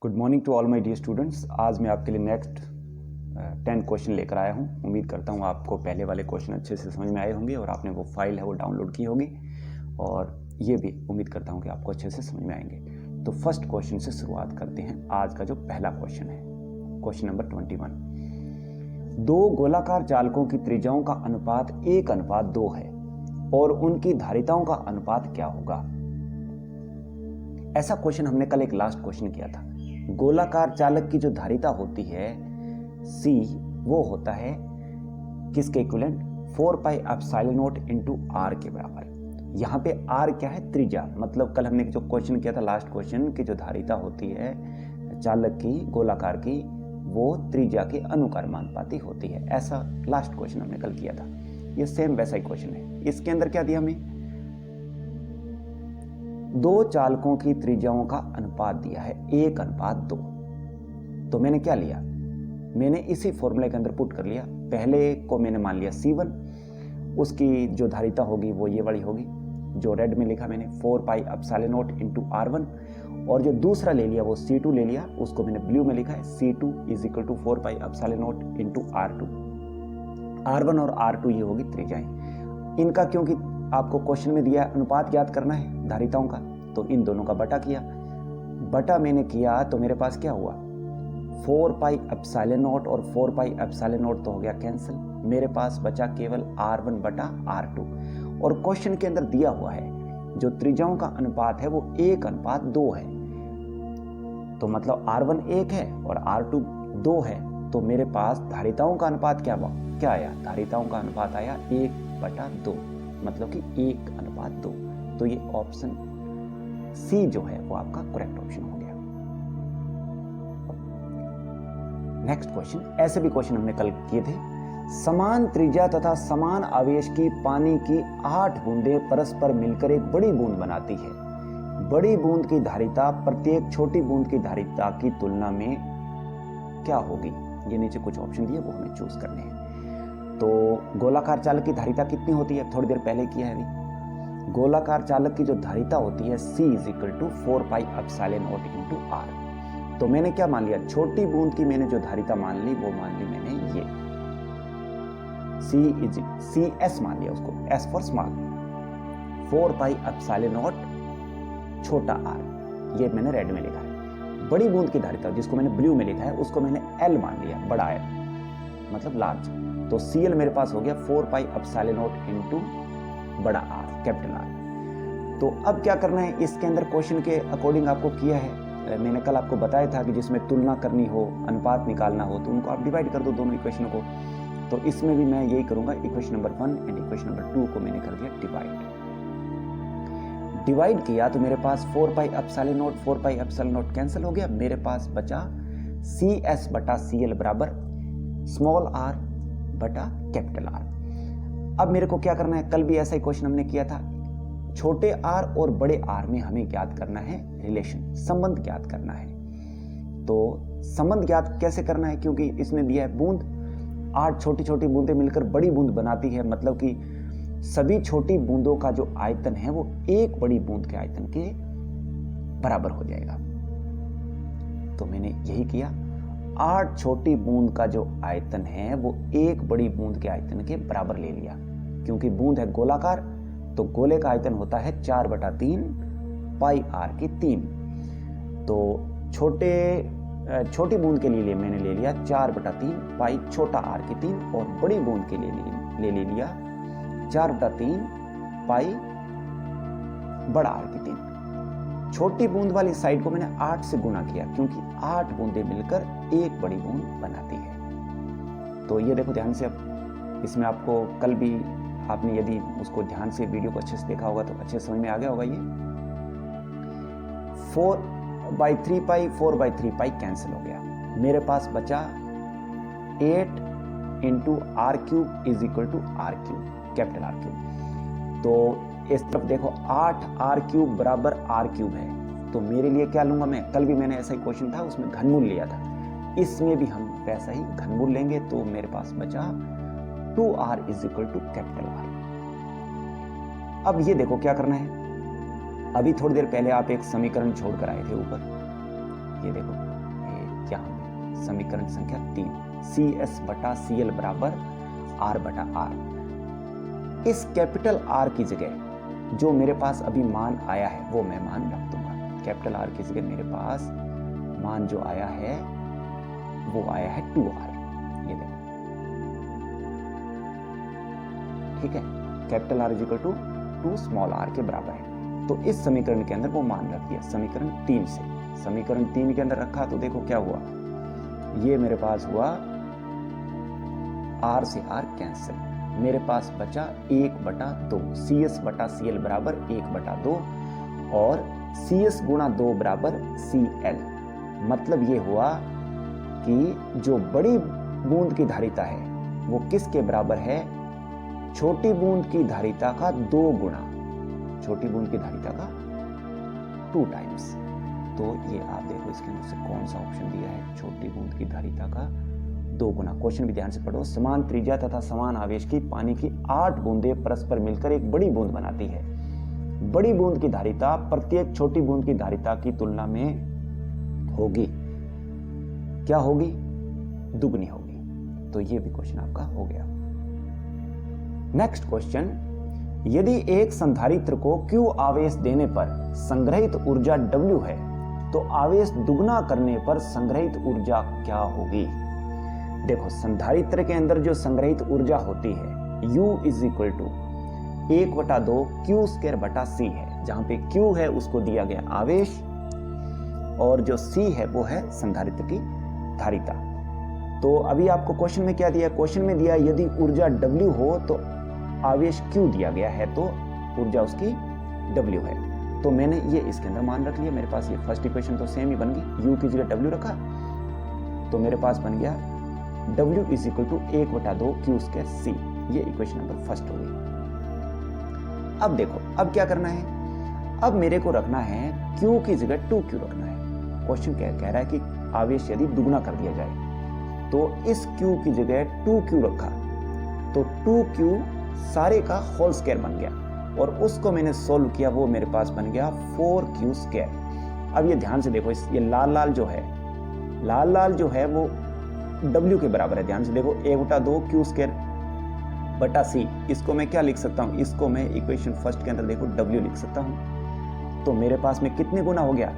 Good morning to all my dear students. आज मैं आपके लिए नेक्स्ट 10 क्वेश्चन लेकर आया हूँ। उम्मीद करता हूँ आपको पहले वाले क्वेश्चन अच्छे से समझ में आए होंगे और आपने वो फाइल है वो डाउनलोड की होगी, और ये भी उम्मीद करता हूँ कि आपको अच्छे से समझ में आएंगे। तो फर्स्ट क्वेश्चन से शुरुआत करते हैं। आज का जो पहला क्वेश्चन है, क्वेश्चन नंबर 21। दो गोलाकार जालकों की त्रिज्याओं का अनुपात 1:2 है और उनकी धारिताओं का अनुपात क्या होगा? ऐसा क्वेश्चन हमने कल एक लास्ट क्वेश्चन किया था। गोलाकार चालक की जो धारिता होती है C, वो होता है किसके इक्विवेलेंट? 4πε0 इंटू R के बराबर। यहाँ पे R क्या है? त्रिज्या। मतलब कल हमने जो क्वेश्चन किया था, लास्ट क्वेश्चन, की जो धारिता होती है चालक की, गोलाकार की, वो त्रिज्या के अनुक्रमानुपाती होती है। ऐसा लास्ट क्वेश्चन हमने कल किया था। ये सेम वैसा ही क्वेश्चन है। इसके अंदर क्या दिया हमें? दो चालकों की त्रिज्याओं का अनुपात दिया है 1:2। तो मैंने क्या लिया? मैंने इसी फॉर्मूले के अंदर पुट कर लिया। पहले को मैंने मान लिया C1, उसकी जो धारिता होगी वो ये वाली होगी, जो रेड में लिखा मैंने 4πε0 इंटू R1, और जो दूसरा ले लिया वो C2 ले लिया, उसको मैंने ब्लू में लिखा है C2 = 4πε0 इंटू R2। R1 और R2 ये होगी त्रिज्याएं इनका। क्योंकि आपको क्वेश्चन में दिया अनुपात ज्ञात करना है धारिताओं का, तो इन दोनों का बटा किया। बटा मैंने किया तो मेरे पास क्या हुआ? 4πε0 और 4πε0 तो हो गया कैंसिल। मेरे पास बचा केवल R1 बटा R2, और क्वेश्चन के अंदर दिया हुआ है जो त्रिज्याओं का अनुपात है वो 1:2 है। तो मतलब R1 1 है और R2 2 है, तो मेरे पास धारिताओं का अनुपात क्या आया? धारिताओं का अनुपात आया 1/2, मतलब कि 1:2। तो ये ऑप्शन सी जो है वो आपका करेक्ट ऑप्शन हो गया। नेक्स्ट क्वेश्चन, ऐसे भी क्वेश्चन हमने कल किए थे। समान त्रिज्या तथा समान आवेश की पानी की 8 बूंदें परस्पर मिलकर एक बड़ी बूंद बनाती है। बड़ी बूंद की धारिता प्रत्येक छोटी बूंद की धारिता की तुलना में क्या होगी? ये नीचे कुछ ऑप्शन दिए, वो हमें चूज करने हैं। तो गोलाकार चालक की धारिता कितनी होती है? थोड़ी देर पहले किया है अभी। गोलाकार चालक की जो धारिता होती है C = 4πε0 इंटू R। तो मैंने क्या मान लिया? छोटी बूंद की मैंने जो धारिता मान ली वो मान ली मैंने ये CS मान लिया, उसको S फॉर स्मॉल, 4πε0 छोटा r, ये मैंने रेड में लिखा है। बड़ी बूंद की धारिता जिसको मैंने ब्लू में लिखा है उसको मैंने L मान लिया, बड़ा L मतलब लार्ज। तो Cl मेरे पास हो गया 4πε0 इंटू बड़ा R, कैपिटल R। तो अब क्या करना है? इसके अंदर क्वेश्चन के अकॉर्डिंग आपको किया है। मैंने कल आपको बताया था कि जिसमें तुलना करनी हो, अनुपात निकालना हो, तो उनको आप डिवाइड कर दो दोनों इक्वेशनों को। तो इसमें भी मैं यही करूंगा। Equation number 1 and equation number 2 को मैंने कर दिया डिवाइड किया, तो मेरे पास 4πε0 कैंसिल हो गया। मेरे पास बचा CS बटा CL बराबर स्मॉल r बटा कैपिटल R। अब मेरे को क्या करना है? कल भी ऐसा ही क्वेश्चन हमने किया था। छोटे r और बड़े r में हमें ज्ञात करना है रिलेशन, संबंध ज्ञात करना है। तो संबंध ज्ञात कैसे करना है? क्योंकि इसने दिया है बूंद, 8 छोटी छोटी बूंदें मिलकर बड़ी बूंद बनाती है, मतलब कि सभी छोटी बूंदों का जो आयतन है वो एक बड़ी बूंद के आयतन के बराबर हो जाएगा। तो मैंने यही किया। 8 छोटी बूंद का जो आयतन है वो एक बड़ी बूंद के आयतन के बराबर ले लिया। क्योंकि बूंद है गोलाकार, तो गोले का आयतन होता है 4/3 पाई r की 3। तो छोटी बूंद के लिए मैंने ले लिया 4/3 पाई छोटा r की 3, और बड़ी बूंद के लिए ले लिया 4/3 पाई बड़ा r की 3। छोटी बूंद वाली साइड को मैंने 8 से गुणा किया, क्योंकि 8 बूंदें मिलकर एक बड़ी बूंद बनाती है। तो ये देखो ध्यान से, अब इसमें आपको कल भी आपने यदि उसको ध्यान से वीडियो को अच्छे से देखा होगा तो अच्छे समझ में आ गया होगा। ये 4/3 पाई कैंसिल हो गया। मेरे पास बचा 8 into R³ = R³ capital R³। तो इस तरफ देखो 8 R³ बराबर R³ है। तो मेरे लिए क्या लूंगा मैं? कल भी मैंने ऐसा ही क्वेश्चन था, उसमें घनमूल लिया था। इसमें भी हम वैसा ही घनमूल लेंगे। तो मेरे पास बचा 2R = कैपिटल R। अब ये देखो क्या करना है। अभी थोड़ी देर पहले आप एक समीकरण छोड़कर आए थे ऊपर, ये देखो यहाँ पे समीकरण संख्या 3 CS बटा CL बराबर R बटा R। इस कैपिटल R की जगह जो मेरे पास अभी मान आया है वो मैं मान रख दूंगा। कैपिटल R की जगह मेरे पास मान जो आया है वो आया है 2R। ये देखो, ठीक है, capital R equal to 2 small r के बराबर है। तो इस समीकरण के अंदर वो मान रख दिया समीकरण 3 से। समीकरण 3 के अंदर रखा तो देखो क्या हुआ, ये मेरे पास हुआ r से r कैंसिल, मेरे पास बचा 1/2 CS बटा CL बराबर 1/2 और CS गुणा 2 बराबर CL। मतलब ये हुआ कि जो बड़ी बूंद की धारिता है वो किसके बराबर है, छोटी बूंद की धारिता का 2 गुना, छोटी बूंद की धारिता का 2 टाइम्स। तो ये आप देखो इसके अंदर से कौन सा ऑप्शन दिया है, छोटी बूंद की धारिता का 2 गुना। क्वेश्चन भी ध्यान से पढ़ो। समान त्रिज्या तथा समान आवेश की पानी की 8 बूंदें परस्पर मिलकर एक बड़ी बूंद बनाती है। बड़ी बूंद की धारिता प्रत्येक छोटी बूंद की धारिता की तुलना में होगी, क्या होगी, दुगनी होगी। तो ये भी क्वेश्चन आपका हो गया। नेक्स्ट क्वेश्चन, यदि एक संधारित्र को Q आवेश देने पर संग्रहित ऊर्जा W है तो आवेश दुगना करने पर संग्रहित ऊर्जा क्या होगी। देखो संधारित्र के अंदर जो संग्रहित ऊर्जा होती है U is equal to 1/2 Q² बटा C है। जहां पे Q है उसको दिया गया आवेश और जो C है वो है संधारित्र की धारिता। तो अभी आपको क्वेश्चन में क्या दिया, क्वेश्चन में दिया यदि ऊर्जा W हो तो आवेश Q दिया गया है तो ऊर्जा उसकी W है। तो मैंने ये इसके अंदर मान रख लिया। मेरे पास ये फर्स्ट इक्वेशन तो सेम ही बन गई, U की जगह W रखा तो मेरे पास बन गया W is equal to 1/2 Q² C। ये इक्वेशन नंबर फर्स्ट हो गई। अब देखो अब क्या करना है, अब मेरे को रखना है Q की जगह 2Q रखना है। क्वेश्चन क्या कह रहा है कि आवेश यदि दुगना कर दिया जाए तो इस Q की जगह 2Q रखा तो 2Q सारे का होल स्क्वायर बन गया और उसको मैंने सोल्व किया, वो मेरे पास बन गया 4Q²। अब ये ध्यान से देखो, ये लाल लाल जो है वो W के बराबर है। ध्यान से देखो 1/2 Q² बटा C, इसको मैं क्या लिख सकता हूँ, इसको मैं इक्वेशन फर्स्ट के अंदर देखो W लिख सकता हूँ। तो मेरे पास में कितने गुना हो गया,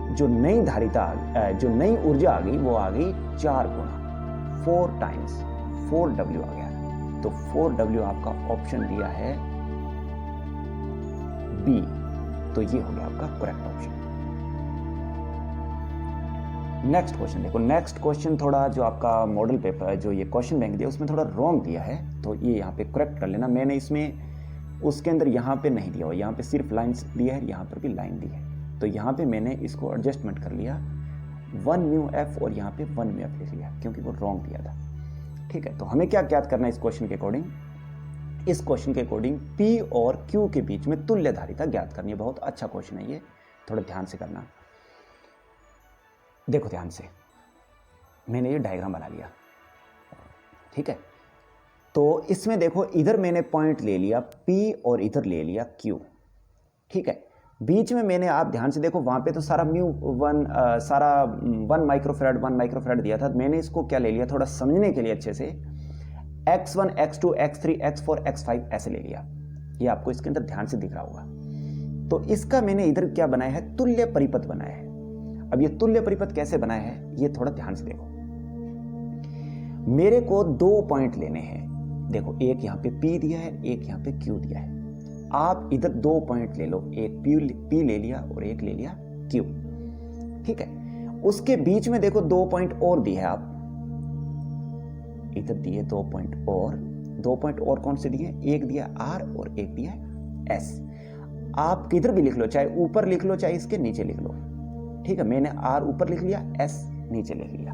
जो नई धारिता जो नई ऊर्जा आ गई वो आ गई 4 गुना, 4 टाइम्स 4W आ गया। तो 4W आपका ऑप्शन दिया है B। तो ये हो गया आपका करेक्ट ऑप्शन। नेक्स्ट क्वेश्चन देखो, नेक्स्ट क्वेश्चन थोड़ा जो आपका मॉडल पेपर जो ये क्वेश्चन बैंक दिया उसमें थोड़ा रॉन्ग दिया है, तो ये यहाँ पे करेक्ट कर लेना। मैंने इसमें उसके अंदर यहाँ पे नहीं दिया हुआ, यहाँ पे सिर्फ लाइन्स दिया है, यहाँ पर भी लाइन दी है। तो यहाँ पे मैंने इसको एडजस्टमेंट कर लिया 1μF और यहाँ पे 1μF लिख लिया क्योंकि वो रॉन्ग दिया था। ठीक है, तो हमें क्या ज्ञात करना है इस क्वेश्चन के अकॉर्डिंग, इस क्वेश्चन के अकॉर्डिंग P और Q के बीच में तुल्य धारिता ज्ञात करनी है। बहुत अच्छा क्वेश्चन है ये, थोड़ा ध्यान से करना। देखो ध्यान से, मैंने ये डायग्राम बना लिया, ठीक है। तो इसमें देखो इधर मैंने पॉइंट ले लिया P और इधर ले लिया Q, ठीक है। बीच में मैंने, आप ध्यान से देखो, वहां पे तो सारा सारा 1 माइक्रोफैराड दिया था। मैंने इसको क्या ले लिया, थोड़ा समझने के लिए अच्छे से x1 x2 x3 x4 x5 ऐसे ले लिया। ये आपको इसके अंदर ध्यान से दिख रहा होगा। तो इसका मैंने इधर क्या बनाया है, तुल्य परिपथ बनाया है। अब ये तुल्य परिपथ कैसे बनाया है ये थोड़ा ध्यान से देखो। मेरे को 2 पॉइंट लेने हैं। देखो एक यहाँ पे P दिया है, एक यहाँ पे Q दिया है। आप इधर 2 पॉइंट ले लो, एक P ले लिया और एक ले लिया Q, ठीक है। उसके बीच में देखो 2 पॉइंट और दिए हैं, आप इधर दिए 2 पॉइंट और, 2 पॉइंट और कौन से दिए, एक दिया R और एक दिया S। आप किधर भी लिख लो, चाहे ऊपर लिख लो चाहे इसके नीचे लिख लो, ठीक है। मैंने R ऊपर लिख लिया, S नीचे लिख लिया।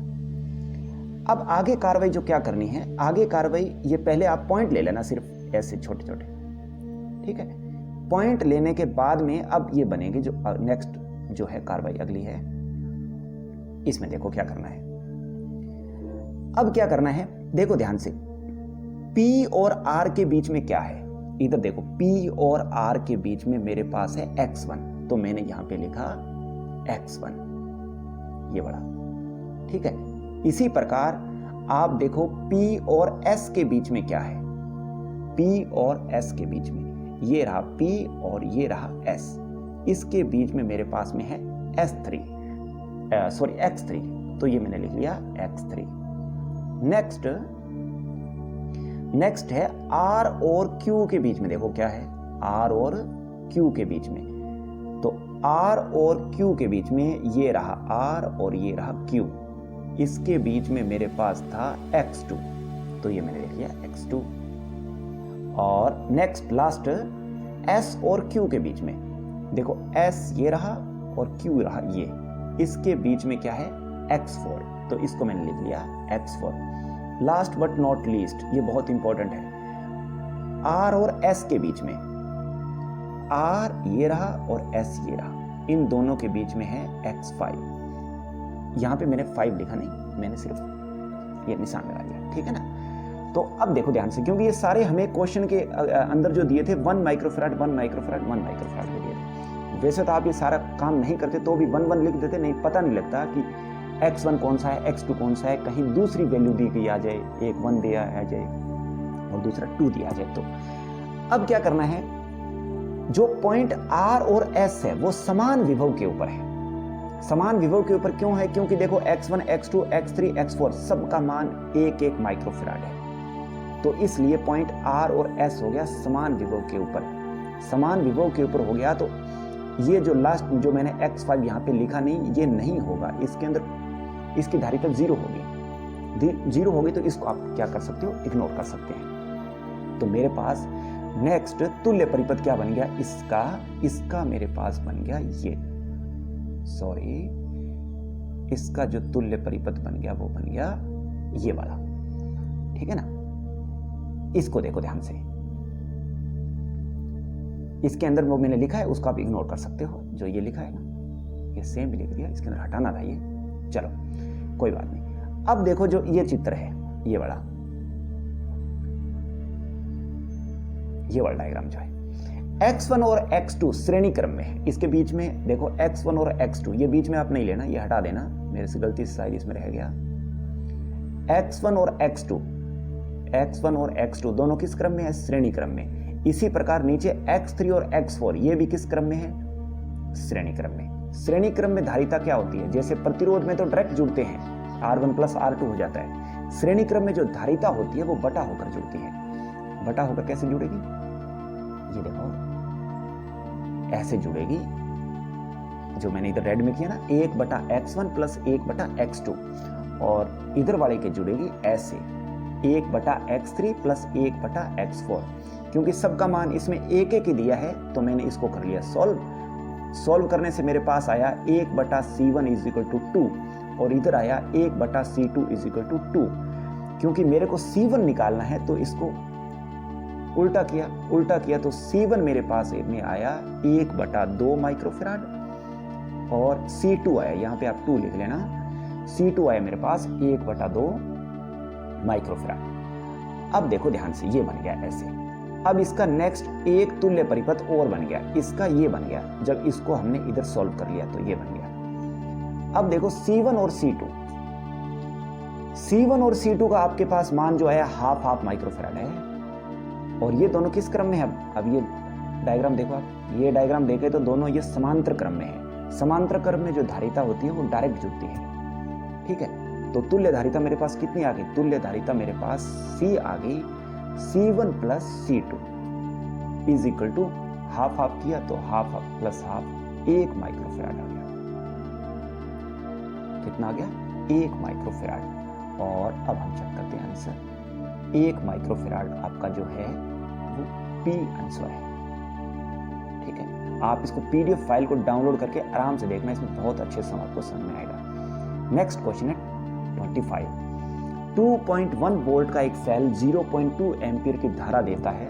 अब आगे कार्रवाई जो क्या करनी है, आगे कार्रवाई ये पहले आप पॉइंट ले लेना, सिर्फ ऐसे छोटे छोटे, ठीक है। पॉइंट लेने के बाद में अब ये बनेंगे जो नेक्स्ट जो है कार्रवाई अगली है, इसमें देखो क्या करना है। अब क्या करना है, देखो ध्यान से, P और R के बीच में क्या है, इधर देखो P और R के बीच में मेरे पास है x1, तो मैंने यहां पे लिखा x1, ये बड़ा, ठीक है। इसी प्रकार आप देखो P और S के बीच में क्या है, P और S के बीच में ये रहा P और ये रहा S, इसके बीच में मेरे पास में है X3, तो ये मैंने लिख लिया X3। नेक्स्ट है R और Q के बीच में, देखो क्या है R और Q के बीच में, तो R और Q के बीच में ये रहा R और ये रहा Q, इसके बीच में मेरे पास था X2, तो ये मैंने लिख लिया X2। और नेक्स्ट लास्ट S और Q के बीच में, देखो S ये रहा और Q रहा ये, इसके बीच में क्या है X4, तो इसको मैंने लिख लिया X4। Last but not least, ये बहुत इंपॉर्टेंट है, R और S के बीच में, R ये रहा और S ये रहा, इन दोनों के बीच में है X5। यहां पे मैंने 5 लिखा नहीं, मैंने सिर्फ ये निशान लगा दिया, ठीक है ना। तो अब देखो ध्यान से, क्योंकि ये सारे हमें क्वेश्चन के अंदर जो दिए थे 1 माइक्रोफैराड 1 माइक्रोफैराड 1 माइक्रोफैराड के दिए थे। वैसे तो आप ये सारा काम नहीं करते तो भी 1 1 लिख देते, नहीं पता नहीं लगता कि X1 कौन सा है X2 कौन सा है, कहीं दूसरी वैल्यू दी गई आ जाए, एक 1 दिया आ जाए और दूसरा 2 दिया आ जाए। तो अब क्या करना है, जो पॉइंट R और S है वो समान विभव के ऊपर है। समान विभव के ऊपर क्यों है, क्योंकि देखो X1 X2 X3 X4 सबका मान 1 माइक्रोफैराड है, तो इसलिए पॉइंट R और S हो गया समान विभव के ऊपर। समान विभव के ऊपर हो गया तो ये जो लास्ट जो मैंने X5 यहाँ पे लिखा नहीं, ये नहीं होगा, इसके अंदर इसकी धारिता 0 होगी, 0 होगी, तो इसको आप क्या कर सकते हो, इग्नोर कर सकते हैं। तो मेरे पास नेक्स्ट तुल्य परिपथ क्या बन गया, इसका मेरे पास बन गया ये, सॉरी, इसका जो तुल्य परिपथ बन गया वो बन गया ये वाला, ठीक है ना। इसको देखो ध्यान से, इसके अंदर वो मैंने लिखा है उसको आप इग्नोर कर सकते हो, जो ये लिखा है ना ये सेम लिख दिया, इसके अंदर हटाना था ये, चलो कोई बात नहीं। अब देखो जो ये चित्र है, ये वाला डायग्राम जो है X1 और X2 श्रेणी क्रम में है, इसके बीच में देखो X1 और X2, ये बीच में आप नहीं लेना, ये हटा देना, मेरे से गलती से शायद इसमें रह गया। X1 और X2 दोनों किस क्रम में है, श्रेणी क्रम में। इसी प्रकार नीचे X3 और X4 ये भी किस क्रम में है, श्रेणी क्रम में। श्रेणी क्रम में धारिता क्या होती है, जैसे प्रतिरोध में तो डायरेक्ट जुड़ते हैं, R1 प्लस R2 हो जाता है, श्रेणी क्रम में जो धारिता होती है वो बटा होकर जुड़ती है। बटा होकर कैसे जुड़ेगी, ये देखो ऐसे जुड़ेगी, जो मैंने इधर रेड में किया ना, 1/X1 प्लस 1/X2, और इधर वाले के जुड़ेगी ऐसे 1/X3 प्लस 1/X4। क्योंकि सबका मान इसमें एक ही दिया है तो मैंने इसको कर लिया सॉल्व करने से मेरे पास आया 1/C1 = 2 और इधर आया 1/C2 = 2। क्योंकि मेरे को C1 निकालना है तो इसको उल्टा किया तो C1 मेरे पास में आया 1/2 माइक्रोफैराड और C2 आया, यहाँ पे आप 2 लिख लेना, C2 आया मेरे पास 1/2 माइक्रोफैराड। अब देखो ध्यान से, ये बन गया ऐसे। अब इसका नेक्स्ट एक तुल्य परिपथ और बन गया, इसका ये बन गया, जब इसको हमने इधर सॉल्व कर लिया तो ये बन गया। अब देखो C1 और C2 का आपके पास मान जो आया हाफ माइक्रोफैराड है, और ये दोनों किस क्रम में है। अब ये डायग्राम देखो आप, ये डायग्राम देखे तो दोनों ये समांतर क्रम में है। समांतर क्रम में जो धारिता होती है वो डायरेक्ट जुड़ती है, ठीक है। तो तुल्य धारिता मेरे पास कितनी आ गई, तुल्य धारिता मेरे पास C आ गई, C1 प्लस C2 = हाफ किया तो हाफ प्लस हाफ 1 माइक्रोफैराड आ गया। कितना आ गया, 1 माइक्रोफैराड। और अब हम चेक करते हैं आंसर, 1 माइक्रोफैराड आपका जो है वो P आंसर है, ठीक है। आप इसको PDF फाइल को डाउनलोड करके आराम से देखना, इसमें बहुत अच्छे से आपको समझ में आएगा। नेक्स्ट क्वेश्चन है 25। 2.1 वोल्ट का एक सेल 0.2 एम्पीयर की धारा देता है,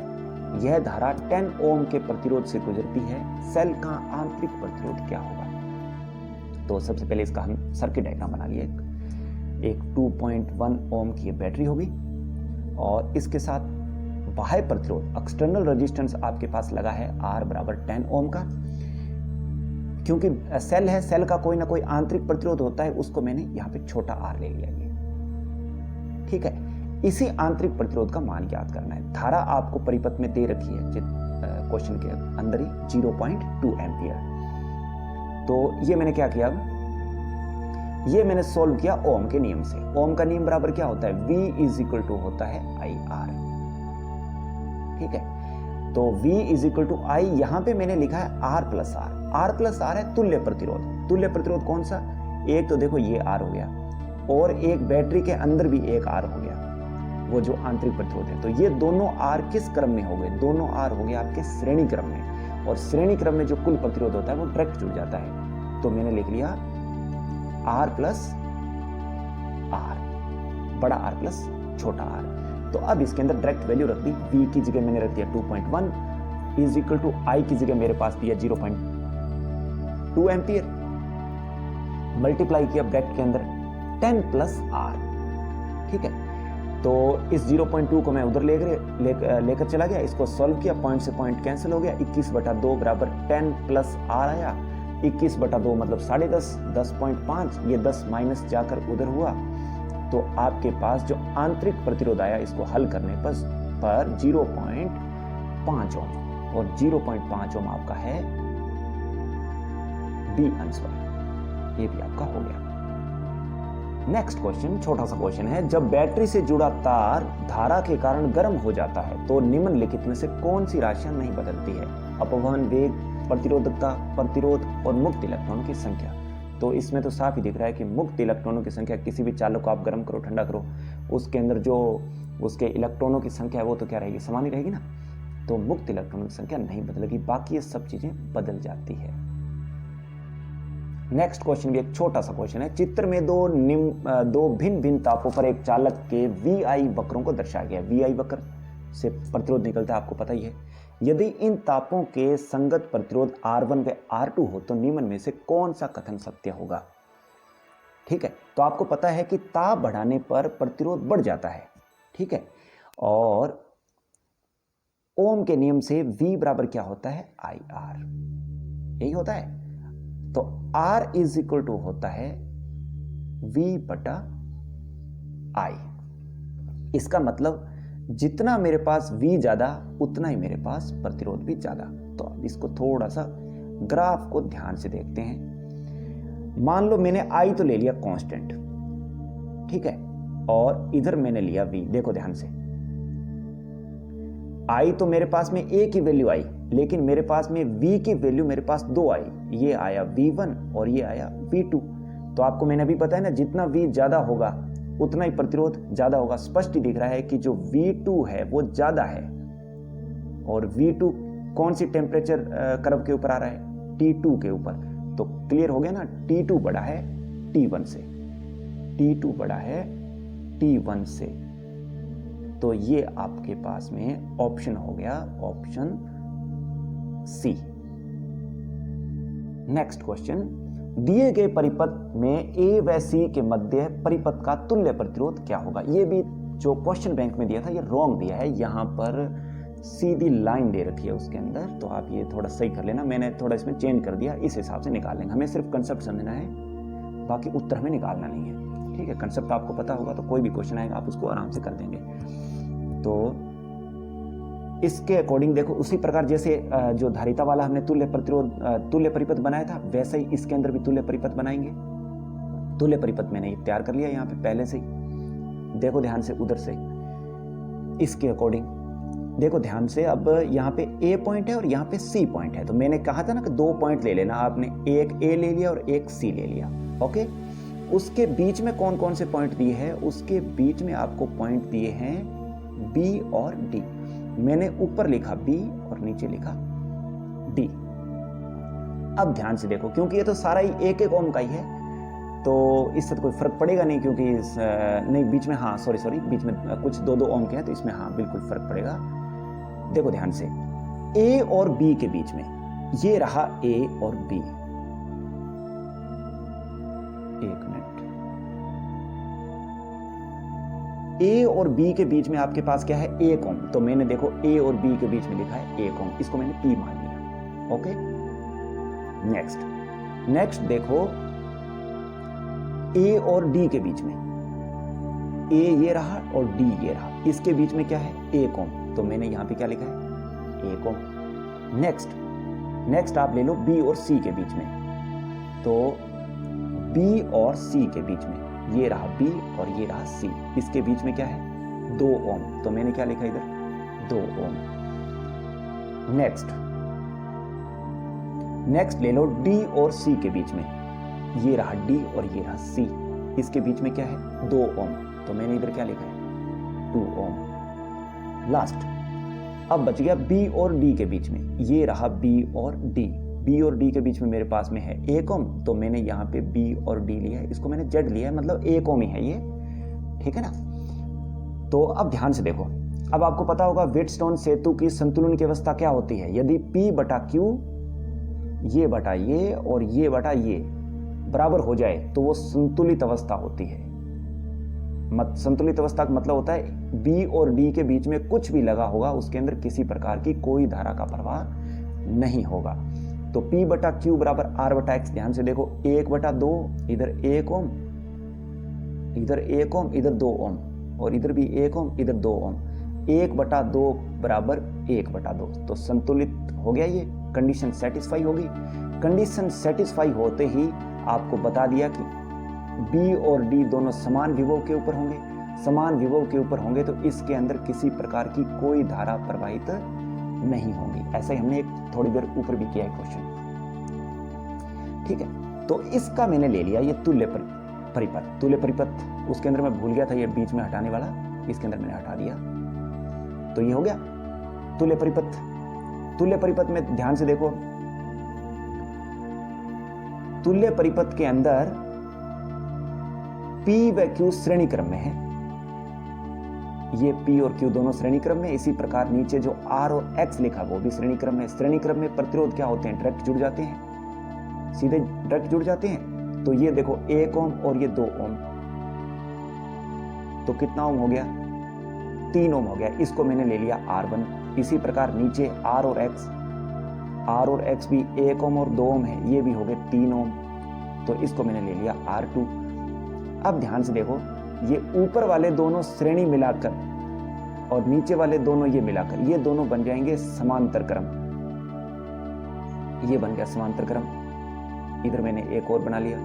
यह धारा 10 ओम के प्रतिरोध से गुजरती है, सेल का आंतरिक प्रतिरोध क्या होगा। तो सबसे पहले इसका हम सर्किट डायग्राम बना लिए। एक 2.1 ओम की बैटरी होगी और इसके साथ बाह्य प्रतिरोध एक्सटर्नल रेजिस्टेंस आपके पास लगा है R = 10 ओम का। क्योंकि सेल है, सेल का कोई ना कोई आंतरिक प्रतिरोध होता है, उसको मैंने यहाँ पे छोटा r ले लिया ये, ठीक है। इसी आंतरिक प्रतिरोध का मान याद करना है। धारा आपको परिपथ में दे रखी है क्वेश्चन के अंदर ही 0.2 एम्पियर। तो ये मैंने क्या किया, ये मैंने सॉल्व किया ओम के नियम से। ओम का नियम बराबर क्या होता है, V इज इक्वल टू होता है IR, ठीक है। तो V is equal to I, यहां पे मैंने लिखा है R plus R। R plus R है तुल्य प्रतिरोध। तुल्य प्रतिरोध कौन सा, एक तो देखो ये R हो गया, और एक बैटरी के अंदर भी एक R हो गया, वो जो आंतरिक प्रतिरोध है। तो ये दोनों R किस क्रम में हो गए, दोनों R हो गए आपके श्रेणी क्रम में, और श्रेणी क्रम में जो कुल प्रतिरोध होता है वो डायरेक्ट जुड़ जाता है। तो मैंने लिख लिया R प्लस R, बड़ा R प्लस छोटा R। तो अब इसके अंदर डायरेक्ट वैल्यू रख दी, V की जगह मैंने रख दिया 2.1 इज इक्वल टू I की जगह मेरे पास दिया 0.2 एम्पियर, मल्टीप्लाई किया ब्रैकेट के अंदर 10 प्लस R, ठीक है। तो इस 0.2 को मैं उधर लेकर चला गया, इसको सॉल्व किया, पॉइंट से पॉइंट कैंसिल हो गया, 21/2 बराबर 10 प्लस R आया, 21/2 मतलब 10.5, 10.5, ये 10 माइनस जाकर उधर हुआ। तो आपके पास जो आंतरिक प्रतिरोध आया इसको हल करने पर 0.5 ओम, और 0.5 ओम आपका है डी आंसर, ये भी आपका हो गया। नेक्स्ट क्वेश्चन, छोटा सा क्वेश्चन है, जब बैटरी से जुड़ा तार धारा के कारण गर्म हो जाता है तो निम्नलिखित में से कौन सी राशियां नहीं बदलती है, अपवहन वेग, प्रतिरोधकता, प्रतिरोध और मुक्त इलेक्ट्रॉनों की संख्या। तो इसमें तो साफ ही दिख रहा है कि मुक्त इलेक्ट्रॉनों की संख्या, किसी भी चालक को आप गर्म करो ठंडा करो, उसके अंदर जो उसके इलेक्ट्रॉनों की संख्या है वो तो क्या रहेगी, समान ही रहेगी ना। तो मुक्त इलेक्ट्रॉनों की संख्या नहीं बदलेगी, बाकी ये सब चीजें बदल जाती है। नेक्स्ट क्वेश्चन भी एक छोटा सा क्वेश्चन है, चित्र में दो भिन्न भिन्न तापों पर एक चालक के VI वक्रों को दर्शाया गया। VI वक्र से प्रतिरोध निकलता है, आपको पता ही है। यदि इन तापों के संगत प्रतिरोध R1 व R2 हो तो निम्न में से कौन सा कथन सत्य होगा, ठीक है। तो आपको पता है कि ताप बढ़ाने पर प्रतिरोध बढ़ जाता है, ठीक है, और ओम के नियम से V बराबर क्या होता है IR, यही होता है। तो R इज इक्वल टू होता है V बटा I। इसका मतलब जितना मेरे पास V ज्यादा उतना ही मेरे पास प्रतिरोध भी ज्यादा। तो अब इसको थोड़ा सा ग्राफ को ध्यान से देखते हैं। मान लो मैंने I तो ले लिया कांस्टेंट, ठीक है, और इधर मैंने लिया V। देखो ध्यान से, I तो मेरे पास में एक ही वैल्यू आई, लेकिन मेरे पास में V की वैल्यू मेरे पास दो आई, ये आया V1 और ये आया V2। तो आपको मैंने अभी पता है ना, जितना V ज्यादा होगा उतना ही प्रतिरोध ज्यादा होगा। स्पष्ट ही दिख रहा है कि जो V2 है वो ज्यादा है, और V2 कौन सी टेम्परेचर कर्व के ऊपर आ रहा है, T2 के ऊपर। तो क्लियर हो गया ना, T2 बड़ा है T1 से, T2 बड़ा है T1 से। तो ये आपके पास में ऑप्शन हो गया, ऑप्शन सी। नेक्स्ट क्वेश्चन, दिए गए परिपथ में A व C के मध्य परिपथ का तुल्य प्रतिरोध क्या होगा। ये भी जो क्वेश्चन बैंक में दिया था ये रॉन्ग दिया है, यहां पर सीधी लाइन दे रखी है उसके अंदर। तो आप ये थोड़ा सही कर लेना, मैंने थोड़ा इसमें चेंज कर दिया, इस हिसाब से निकाल लेंगे। हमें सिर्फ कंसेप्ट समझना है, बाकी उत्तर हमें निकालना नहीं है, ठीक है। कंसेप्ट आपको पता होगा तो कोई भी क्वेश्चन आएगा आप उसको आराम से कर देंगे। तो इसके अकॉर्डिंग देखो, उसी प्रकार जैसे जो धारिता वाला हमने तुल्य परिपथ बनाया था, वैसे ही इसके अंदर भी तुल्य परिपथ बनाएंगे। तुल्य परिपथ मैंने तैयार कर लिया यहाँ पे पहले से ही। देखो ध्यान से उधर से, इसके अकॉर्डिंग देखो ध्यान से। अब यहाँ पे A पॉइंट है और यहाँ पे C पॉइंट है, तो मैंने कहा था ना कि 2 पॉइंट ले लेना आपने, एक A ले लिया और एक C ले लिया, ओके। उसके बीच में कौन कौन से पॉइंट दिए हैं, उसके बीच में आपको पॉइंट दिए हैं B और D। मैंने ऊपर लिखा B और नीचे लिखा D। अब ध्यान से देखो, क्योंकि ये तो सारा ही 1-1 ओम का ही है, तो इससे तो कोई फर्क पड़ेगा नहीं, क्योंकि नहीं बीच में, हाँ सॉरी बीच में कुछ 2-2 ओम के हैं, तो इसमें हाँ बिल्कुल फर्क पड़ेगा। देखो ध्यान से, A और B के बीच में ये रहा A और B। एक मिनट, A और B के बीच में आपके पास क्या है, 1 ओम। तो मैंने देखो A और B के बीच में लिखा है 1 ओम, इसको मैंने P मान लिया, ओके। नेक्स्ट नेक्स्ट देखो ए और डी के बीच में, ए ये रहा और डी ये रहा, इसके बीच में क्या है 1 ओम, तो मैंने यहां पे क्या लिखा है 1 ओम। नेक्स्ट आप ले लो बी और सी के बीच में, तो बी और सी के बीच में ये रहा बी और ये रहा सी, इसके बीच में क्या है 2 ओम, तो मैंने क्या लिखा इधर 2 ओम। नेक्स्ट ले लो डी और सी के बीच में, ये रहा डी और ये रहा सी, इसके बीच में क्या है 2 ओम, तो मैंने इधर क्या लिखा है 2 ओम। लास्ट अब बच गया बी और डी के बीच में, ये रहा बी और डी, बी और डी के बीच में मेरे पास में है 1 ओम, तो मैंने यहाँ पे बी और डी लिया है, इसको मैंने जेड लिया है, मतलब 1 ओम ही है ये, ठीक है ना। तो अब ध्यान से देखो, अब आपको पता होगा व्हीटस्टोन सेतु की संतुलन की अवस्था क्या होती है, यदि P बटा Q ये बटा ये और ये बटा ये बराबर हो जाए तो वो संतुलित अवस्था होती है। संतुलित अवस्था का मतलब होता है B और D के बीच में कुछ भी लगा होगा, उसके अंदर किसी प्रकार की कोई धारा का प्रवाह नहीं होगा। तो P बटा Q बराबर R बटा X, ध्यान से देखो 1 बटा 2, इधर 1 ओम, इधर 1 ओम, इधर 2 ओम, और इधर भी 1 ओम, इधर 2 ओम, 1 बटा 2 बराबर 1 बटा 2, तो संतुलित हो गया, ये कंडीशन सेटिस्फाई होगी। कंडीशन सेटिस्फाई होते ही आपको बता दिया कि B और D दोनों समान विभव के ऊपर होंगे, समान विभव के ऊपर होंगे तो इसके अंदर किसी प्रकार की कोई धारा प्रवाहित नहीं होगी। ऐसा ही हमने एक थोड़ी देर ऊपर भी किया है क्वेश्चन, ठीक है। तो इसका मैंने ले लिया ये तुल्य परिपथ, उसके अंदर मैं भूल गया था ये बीच में हटाने वाला, इसके अंदर मैंने हटा दिया, तो ये हो गया तुल्य परिपथ। तुल्य परिपथ में ध्यान से देखो, तुल्य परिपथ के अंदर P व Q श्रेणी क्रम में है, ये P और Q दोनों श्रेणी क्रम में, इसी प्रकार नीचे जो R और X लिखा वो भी श्रेणी क्रम में। श्रेणी क्रम में प्रतिरोध क्या होते हैं, डायरेक्ट जुड़ जाते हैं, सीधे डायरेक्ट जुड़ जाते हैं। तो ये देखो 1 ओम और ये 2 ओम, तो कितना ओम हो गया 3 ओम हो गया, इसको मैंने ले लिया R1। इसी प्रकार नीचे R और X भी 1 ओम और 2 ओम है, ये भी हो गए 3 ओम, तो इसको मैंने ले लिया R2। अब ध्यान से देखो, ये ऊपर वाले दोनों श्रेणी मिलाकर और नीचे वाले दोनों ये मिलाकर, ये दोनों बन जाएंगे समांतर क्रम, ये बन गया समांतर क्रम। इधर मैंने एक और बना लिया,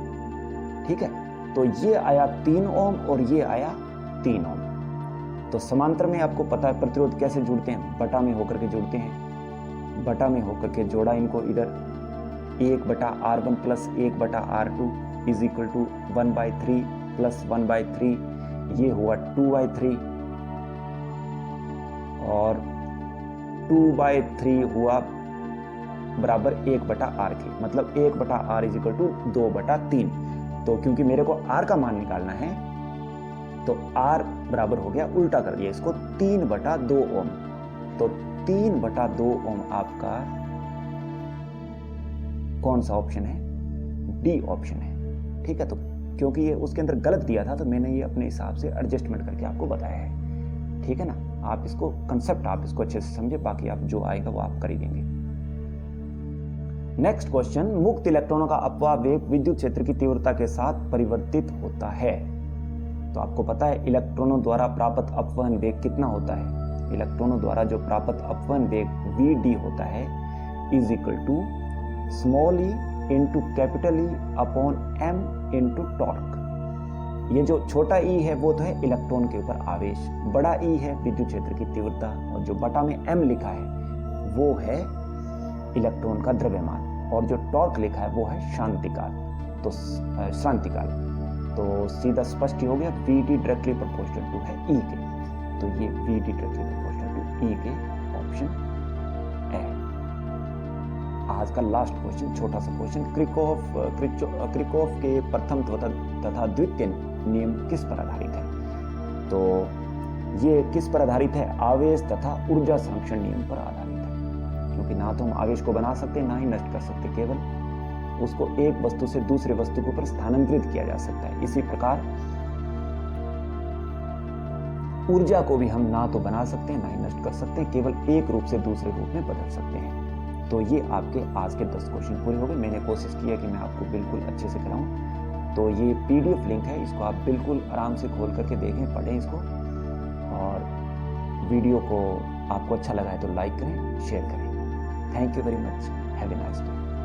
ठीक है। तो ये आया 3 ओम और ये आया 3 ओम। तो समांतर में आपको पता है प्रतिरोध कैसे जुड़ते हैं, बटा में होकर के जुड़ते हैं, बटा में होकर के जोड़ा इनको, इधर 1 बटा R1 प्लस 1 बटा R2 is equal to 1/3 plus 1/3, ये हुआ 2/3 और 2/3 हुआ बराबर 1 बटा R के, मतलब 1 बटा R इज इक्वल टू 2/3। तो क्योंकि मेरे को R का मान निकालना है तो R बराबर हो गया, उल्टा कर दिया इसको, 3/2 ओम। तो 3/2 ओम आपका कौन सा ऑप्शन है, डी ऑप्शन है, ठीक है। तो क्योंकि ये उसके अंदर गलत दिया था तो मैंने ये अपने हिसाब से एडजस्टमेंट करके आपको बताया है, ठीक है ना। आप इसको कंसेप्ट आप इसको अच्छे से समझे, बाकी आप जो आएगा वो आप कर ही देंगे। नेक्स्ट क्वेश्चन, मुक्त इलेक्ट्रॉनों का अपवाह वेग विद्युत क्षेत्र की तीव्रता के साथ परिवर्तित होता है। तो आपको पता है इलेक्ट्रॉनों द्वारा प्राप्त अपवहन वेग कितना होता है, इलेक्ट्रॉनों द्वारा जो प्राप्त अपवहन वेग Vd होता है is equal to small e into capital E upon m into torque. ये जो छोटा ई है वो तो है इलेक्ट्रॉन के ऊपर आवेश, बड़ा ई है विद्युत क्षेत्र की तीव्रता, और जो बटा में एम लिखा है वो है इलेक्ट्रॉन का द्रव्यमान, और जो टॉर्क लिखा है वो है शांतिकाल। तो शांतिकाल तो सीधा स्पष्ट हो गया, Vd डायरेक्टली प्रोपोर्शनल टू है E के, तो ये Vd directly proportional to E के ऑप्शन है। आज का लास्ट क्वेश्चन, छोटा सा क्वेश्चन, क्रिकॉफ के प्रथम तथा द्वितीय नियम किस पर आधारित है। तो ये किस पर आधारित है, आवेश तथा ऊर्जा संरक्षण नियम पर आधारित है, क्योंकि ना तो हम आवेश को बना सकते ना ही नष्ट कर सकते, केवल उसको एक वस्तु से दूसरे वस्तु के ऊपर स्थानांतरित किया जा सकता है। इसी प्रकार ऊर्जा को भी हम ना तो बना सकते हैं ना ही नष्ट कर सकते हैं, केवल एक रूप से दूसरे रूप में बदल सकते हैं। तो ये आपके आज के 10 क्वेश्चन पूरे हो गए। मैंने कोशिश की है कि मैं आपको बिल्कुल अच्छे से कराऊं। तो ये PDF लिंक है, इसको आप बिल्कुल आराम से खोल करके देखें, पढ़ें इसको, और वीडियो को आपको अच्छा लगा है तो लाइक करें, शेयर करें। Thank you very much, have a nice day.